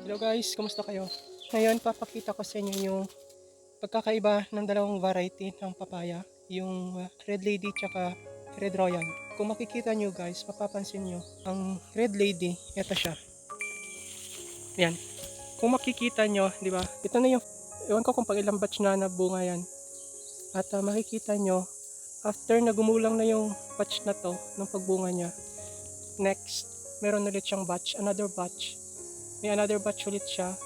Hello guys, kumusta kayo? Ngayon papakita ko sa inyo yung pagkakaiba ng dalawang variety ng papaya, yung Red Lady tsaka Red Royal. Kung makikita nyo guys, mapapansin nyo, ang Red Lady, ito siya. Yan. Kung makikita nyo, di ba? Ito na yung, ewan ko kung pag ilang batch na bunga yan. At makikita nyo, after na gumulang na yung batch na to, ng pagbunga niya, next, meron ulit siyang batch, another batch. May another batch ulit siya,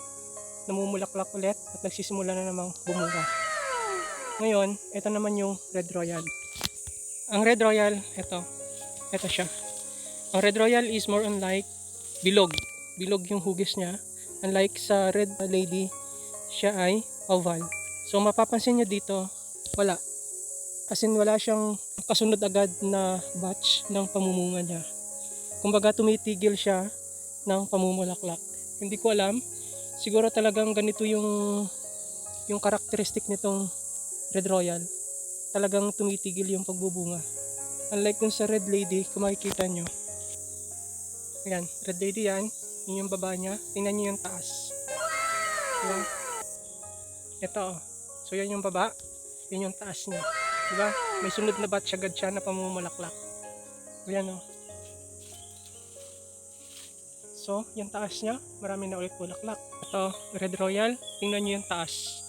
namumulaklak ulit at nagsisimula na namang bumunga. Ngayon, ito naman yung Red Royal. Ang Red Royal, ito siya. Ang Red Royal is more on like bilog. Bilog yung hugis niya. Unlike sa Red Lady, siya ay oval. So mapapansin niyo dito, wala. As in wala siyang kasunod agad na batch ng pamumunga niya. Kumbaga tumitigil siya ng pamumulaklak. Hindi ko alam. Siguro talagang ganito yung karakteristik nitong Red Royal. Talagang tumitigil yung pagbubunga. Unlike dun sa Red Lady, kung makikita nyo. Ayan, Red Lady yan. Yun yung baba niya. Tingnan nyo yung taas. Diba? Ito oh. So yan yung baba. Yun yung taas niya. Diba? May sunod na batch agad siya na pamumulaklak. Ayan oh. So, yung taas niya, marami na ulit bulaklak. Ito, Red Royal, tingnan niyo yung taas.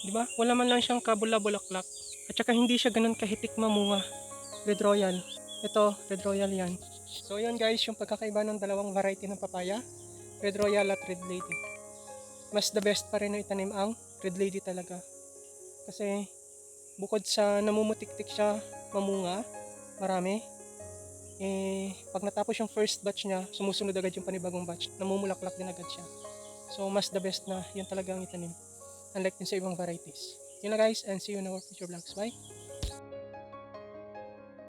Di ba? Wala man lang siyang kabula-bulaklak. At saka hindi siya ganun kahitik mamunga. Red Royal. Ito, Red Royal yan. So, yun guys, yung pagkakaiba ng dalawang variety ng papaya. Red Royal at Red Lady. Mas the best pa rin na itanim ang Red Lady talaga. Kasi, bukod sa namumutik-tik siya mamunga, marami, pag natapos yung first batch niya, sumusunod agad yung panibagong batch, namumulaklak din agad siya. So mas the best na yun talaga ang itanim, unlike din sa ibang varieties. Yun na guys, and see you in our future vlogs. Bye!